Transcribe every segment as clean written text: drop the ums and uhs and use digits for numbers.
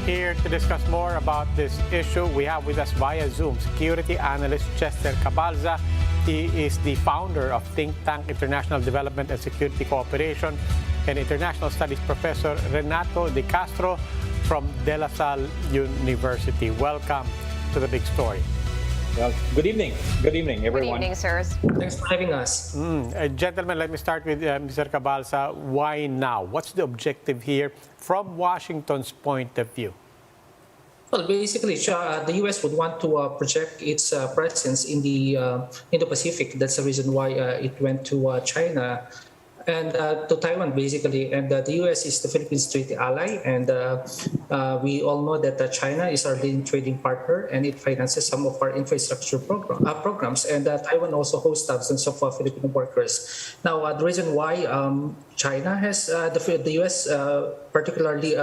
Here to discuss more about this issue, we have with us via Zoom security analyst Chester Cabalza. He is the founder of think tank International Development and Security Cooperation and International Studies professor Renato de Castro from De La Salle University. Welcome to The Big Story. Well, good evening. Good evening, everyone. Good evening, sirs. Thanks for having us. Gentlemen, let me start with Mr. Cabalza. Why now? What's the objective here from Washington's point of view? Well, basically, the U.S. would want to project its presence in the Indo-Pacific. That's the reason why it went to China and to Taiwan, basically. And the U.S. is the Philippines' treaty ally. And we all know that China is our leading trading partner, and it finances some of our infrastructure programs. And Taiwan also hosts thousands of Filipino workers. Now, the reason why China has, the U.S., particularly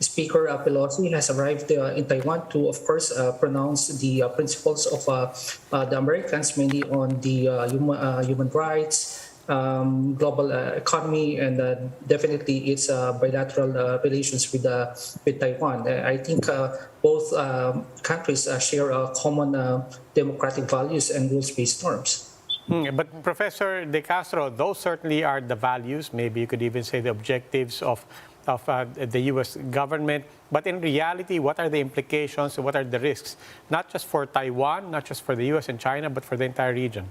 Speaker Pelosi, has arrived in Taiwan to, of course, pronounce the principles of the Americans, mainly on the human rights, global economy, and definitely its bilateral relations with Taiwan. I think both countries share common democratic values and rules-based norms. But Professor De Castro, those certainly are the values, maybe you could even say the objectives of the U.S. government. But in reality, what are the implications, what are the risks, not just for Taiwan, not just for the U.S. and China, but for the entire region?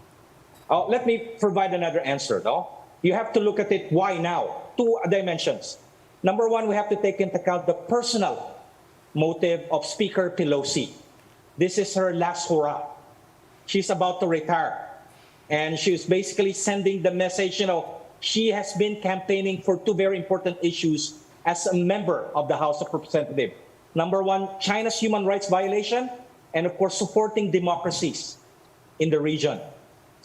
Let me provide another answer, though. You have to look at it, why now? Two dimensions. Number one, we have to take into account the personal motive of Speaker Pelosi. This is her last hurrah. She's about to retire. And she's basically sending the message, she has been campaigning for two very important issues as a member of the House of Representatives. Number one, China's human rights violation, and of course, supporting democracies in the region.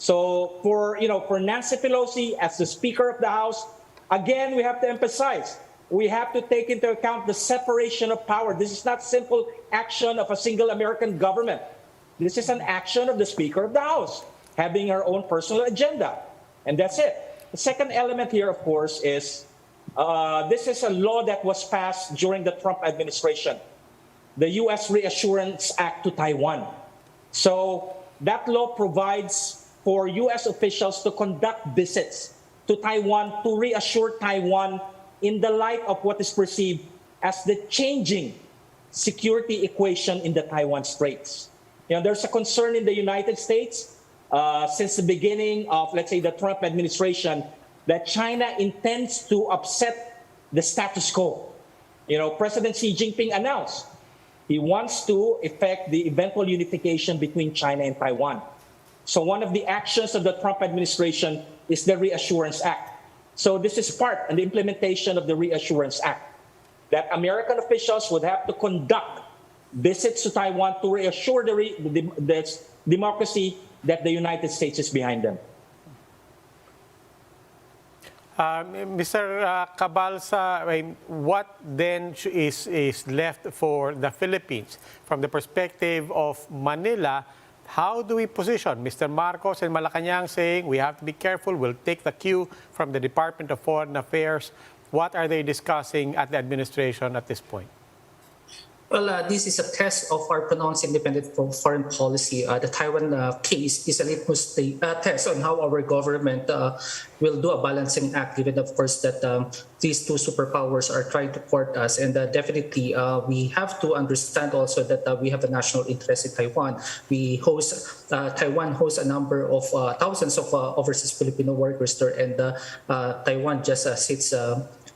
So for Nancy Pelosi as the Speaker of the House, again, we have to emphasize, we have to take into account the separation of power. This is not simple action of a single American government. This is an action of the Speaker of the House, having her own personal agenda. And that's it. The second element here, of course, is this is a law that was passed during the Trump administration, the U.S. Reassurance Act to Taiwan. So that law provides for U.S. officials to conduct visits to Taiwan to reassure Taiwan in the light of what is perceived as the changing security equation in the Taiwan Straits. There's a concern in the United States since the beginning of, let's say, the Trump administration that China intends to upset the status quo. President Xi Jinping announced he wants to effect the eventual unification between China and Taiwan. So one of the actions of the Trump administration is the Reassurance Act. So this is part and the implementation of the Reassurance Act, that American officials would have to conduct visits to Taiwan to reassure the democracy that the United States is behind them. Mr. Cabalza, what then is left for the Philippines from the perspective of Manila? How do we position Mr. Marcos and Malacanang saying we have to be careful, we'll take the cue from the Department of Foreign Affairs? What are they discussing at the administration at this point? Well, this is a test of our pronounced independent foreign policy. The Taiwan case is a litmus test on how our government will do a balancing act, given, of course, that these two superpowers are trying to court us. And definitely, we have to understand also that we have a national interest in Taiwan. Taiwan hosts a number of thousands of overseas Filipino workers there, and Taiwan just sits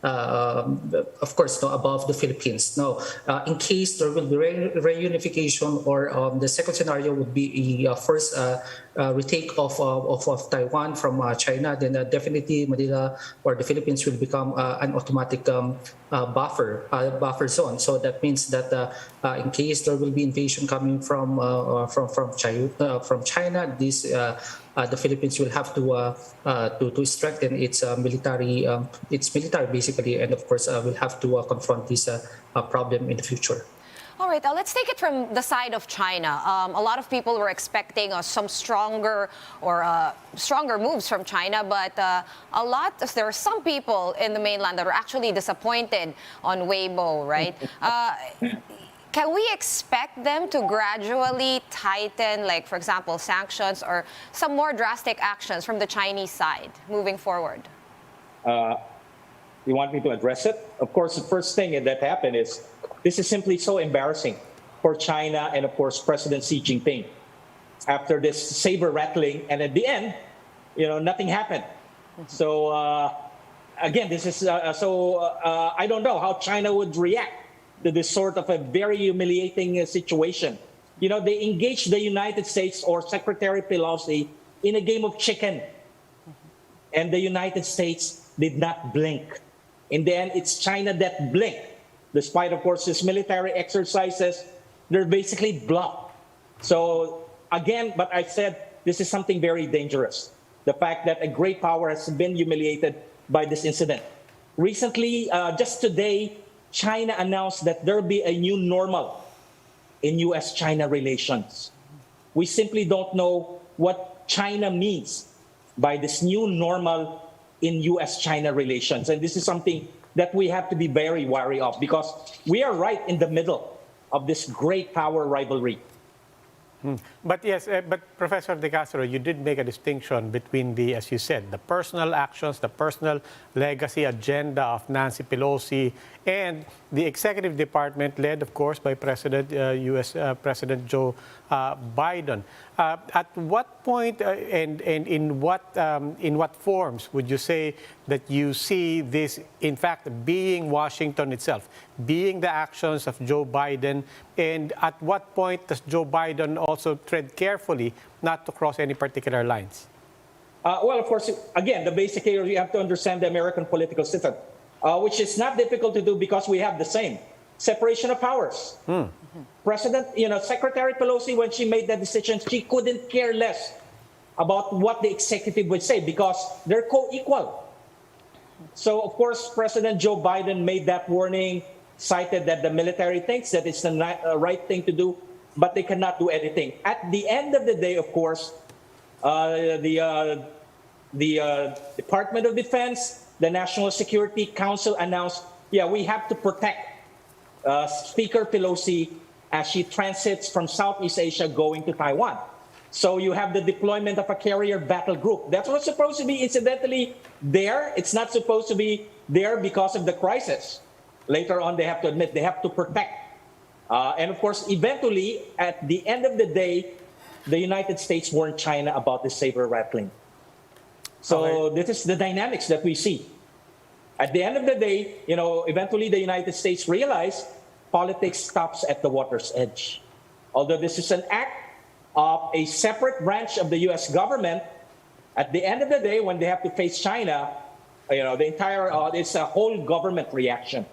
of course, above the Philippines. Now, in case there will be reunification, or the second scenario would be a first retake of Taiwan from China, then definitely Manila or the Philippines will become an automatic buffer zone. So that means that in case there will be invasion coming from China, the Philippines will have to strengthen its military basically, and of course will have to confront this problem in the future. All right, let's take it from the side of China. A lot of people were expecting some stronger moves from China, but there are some people in the mainland that were actually disappointed on Weibo, right? Can we expect them to gradually tighten, like, for example, sanctions or some more drastic actions from the Chinese side moving forward? You want me to address it? Of course, the first thing that happened is this is simply so embarrassing for China and, of course, President Xi Jinping. After this saber rattling, and at the end, nothing happened. So, again, this is I don't know how China would react to this sort of a very humiliating situation. They engaged the United States or Secretary Pelosi in a game of chicken. And the United States did not blink. In the end, it's China that blinked. Despite, of course, these military exercises, they're basically blocked. So, again, but I said this is something very dangerous. The fact that a great power has been humiliated by this incident. Recently, just today, China announced that there'll be a new normal in U.S.-China relations. We simply don't know what China means by this new normal in U.S.-China relations. And this is something that we have to be very wary of because we are right in the middle of this great power rivalry. But yes, but Professor De Castro, you did make a distinction between the, as you said, the personal actions, the personal legacy agenda of Nancy Pelosi and the executive department led, of course, by U.S. President Joe Biden. At what point and in what forms would you say that you see this, in fact, being Washington itself, being the actions of Joe Biden, and at what point does Joe Biden also tread carefully not to cross any particular lines? Well, of course, again, the basic area, you have to understand the American political system, which is not difficult to do because we have the same separation of powers. Secretary Pelosi, when she made that decision, she couldn't care less about what the executive would say because they're co-equal. So, of course, President Joe Biden made that warning, cited that the military thinks that it's the right thing to do, but they cannot do anything. At the end of the day, of course, the Department of Defense, the National Security Council announced, we have to protect Speaker Pelosi as she transits from Southeast Asia going to Taiwan. So you have the deployment of a carrier battle group. That's what's supposed to be incidentally there. It's not supposed to be there because of the crisis. Later on, they have to admit they have to protect. And of course, eventually, at the end of the day, the United States warned China about the saber rattling. So this is the dynamics that we see. At the end of the day, eventually the United States realized politics stops at the water's edge. Although this is an act of a separate branch of the U.S. government, at the end of the day, when they have to face China, it's a whole government reaction.